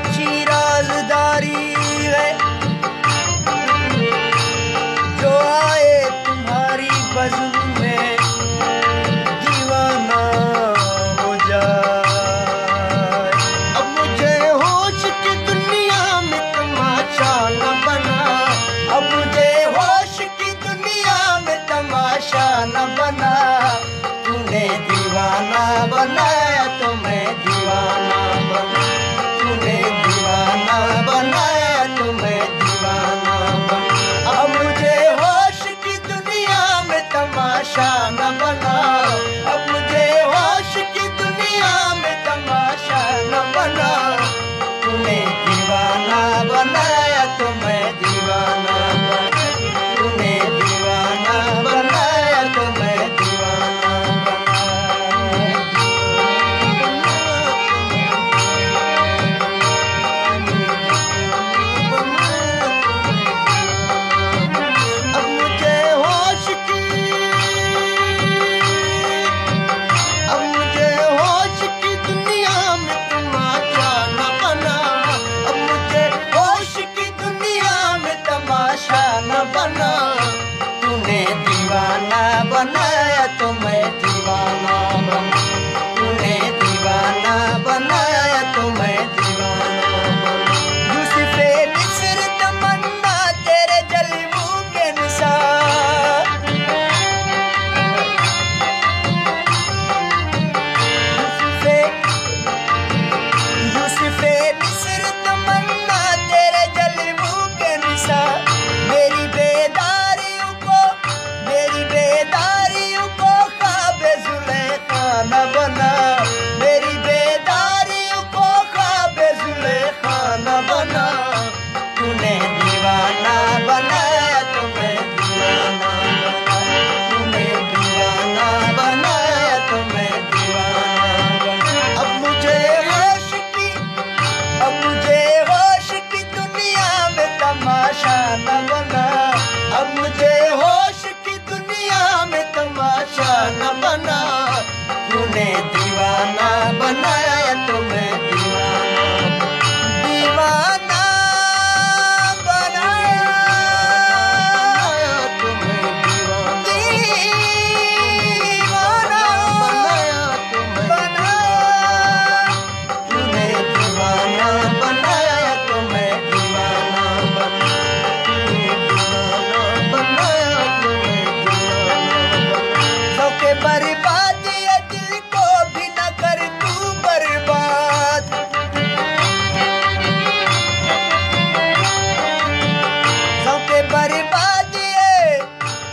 अच्छी राजदारी है, जो आए तुम्हारी बज़्म में दीवाना हो जाए। अब मुझे होश की दुनिया में तमाशा न बना, अब मुझे होश की दुनिया में तमाशा न बना। तूने दीवाना बनाया तो मैं दीवाना बना, तूने दीवाना बनाया तो मैं दीवाना बना। अब मुझे होश की दुनिया में तमाशा न बना, अब मुझे होश की दुनिया में तमाशा न बना। तूने दीवाना बनाया तो मैं दीवाना बना, तूने दीवाना बनाया तो मैं दीवाना बना। अब मुझे होश की, अब मुझे होश की दुनिया में तमाशा न बना, अब मुझे होश की दुनिया में तमाशा न बना। तूने दीवाना बनाया तो मैं दीवाना बना, तूने दीवाना बनाया तो मैं दीवाना बना। यूसुफ़े मिस्र तमन्ना तेरे जल्बू के निसार, यूसुफ़े मिस्र तमन्ना तेरे जल्बू के निसार। मेरी बेदारियों को, मेरी बेदारियों को ख्वाबे ज़ुलेखा न बना, मेरी बेदारियों को ख्वाबे ज़ुलेखा न बना। तूने दीवाना बनाया तो मैं दीवाना बना, तूने दीवाना बनाया तो मैं दीवाना बना। अब मुझे होश की, अब मुझे होश की दुनिया में तमाशा न बना, अब मुझे होश की दुनिया में तमाशा न बना। तूने दीवाना बनाया तो मैं दीवाना बना, दीवाना बनाया तो मैं दीवाना, दीवाना बनाया तो मैं बनाया। तूने दीवाना बनाया तो मैं दीवाना बना, तूने दीवाना बनाया तो मैं दीवाना बना। शौक़े बर्बाद ये दिल को भी न कर तू बर्बाद, शौक़े बर्बाद ये,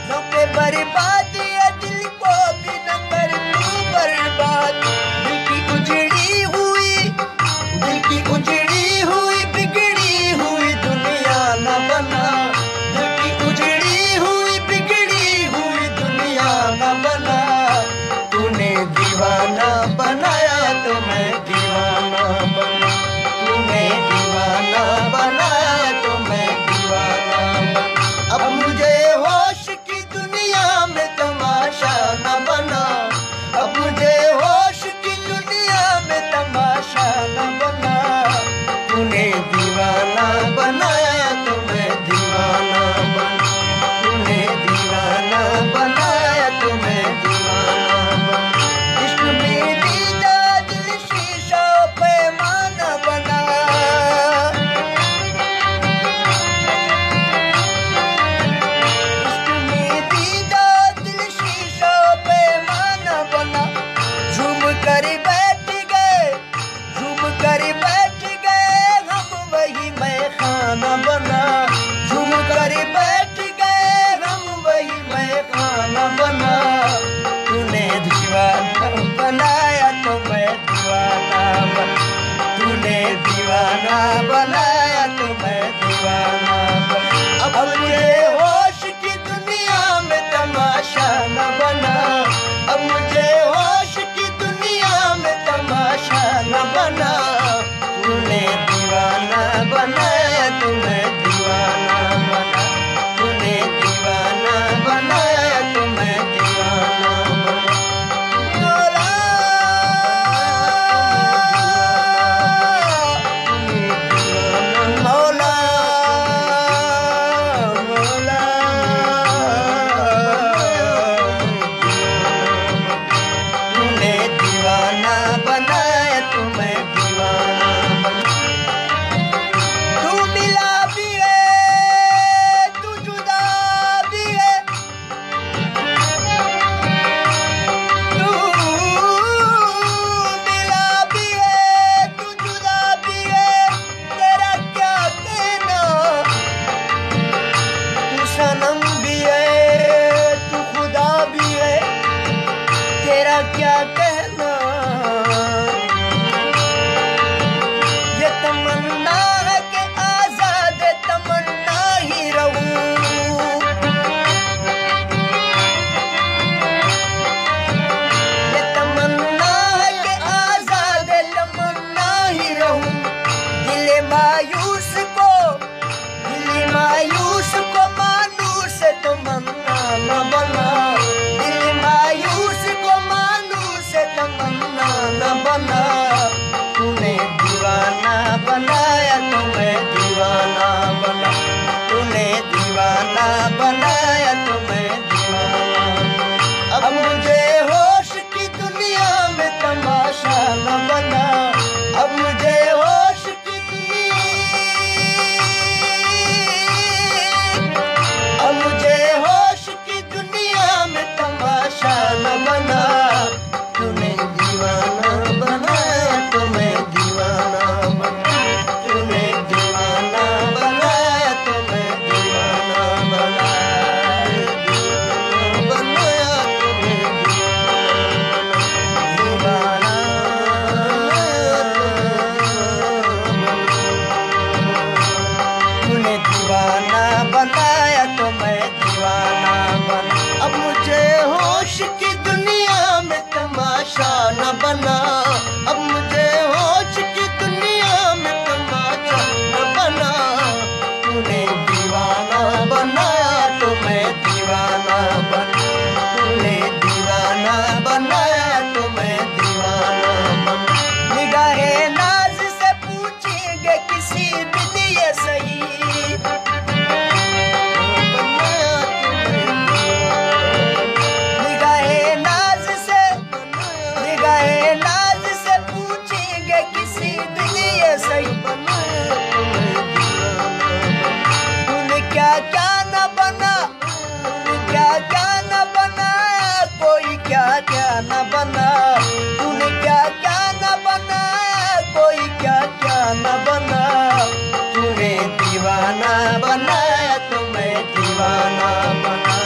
शौक़े बर्बाद ये दिल को भी न कर तू बर्बाद। दिल की उजड़ी हुई, दिल की उजड़ी हुई बिगड़ी हुई दुनिया न बना, दिल की उजड़ी हुई बिगड़ी हुई दुनिया न बना। तूने दीवाना बनाया तो मैं दीवाना बना, तूने दीवाना बनाया तो मैं दीवाना बना। अब मुझे होश की दुनिया में तमाशा न बना, अब मुझे होश की दुनिया में तमाशा न बना। तूने दीवाना बनाया तो मैं दीवाना बना, तूने दीवाना बनाया तो मैं दीवाना बना। इश्क में दीदा दिल शीशा पैमाना बना, इश्क में दीदा दिल शीशा पैमाना बना। झूम कर बैठ गए, झूम कर बैठ गए हम वही मैं खाना बना, झूम कर बैठ गए हम वही मैं खाना बना। तूने दीवाना बनाया तो मैं दीवाना बना, तूने दीवाना बनाया तो मैं दीवाना बना। अब मुझे होश की दुनिया में तमाशा न बना, अब मुझे होश की दुनिया में तमाशा न बना। तूने दीवाना बनाया तो मैं दीवाना बना, तूने दीवाना बनाया तो मैं दीवाना बना। मायूस को मानूस तमन्ना न बना, दिल मायूस को मानूस तमन्ना न बना। तूने दीवाना बनाया तो मैं दीवाना बना, तूने दीवाना बनाया तो मैं दीवाना। अब मुझे होश की दुनिया में तमाशा न बना, अब मुझे होश की दुनिया, अब मुझे होश की दुनिया में तमाशा न बना। तूने दीवाना बनाया तो मैं दीवाना बना, तूने दीवाना बनाया तो मैं दीवाना बना, बनाया तो मैं दीवाना, तूने दीवाना बनाया तो मैं दीवाना बना। अब मुझे होश की दुनिया में तमाशा न बना, अब मुझे होश की दुनिया में तमाशा न बना। तूने दीवाना बनाया तो मैं दीवाना बना, तूने दीवाना बनाया तो मैं दीवाना बना। निगाहे नाज से पूछेंगे किसी दिन ये सही, क्या न बना, तूने क्या क्या न बनाया, कोई क्या क्या न बना। तूने दीवाना बनाया तो मैं दीवाना बना,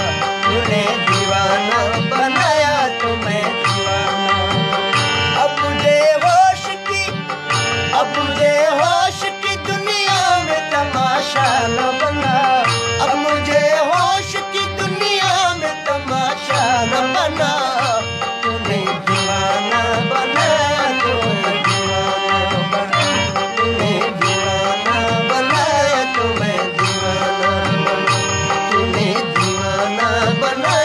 तूने दीवाना बनाया तो मैं दीवाना। अब मुझे होश की, अब मुझे होश की दुनिया में तमाशा न बना, अब मुझे होश की दुनिया में तमाशा न बना। बना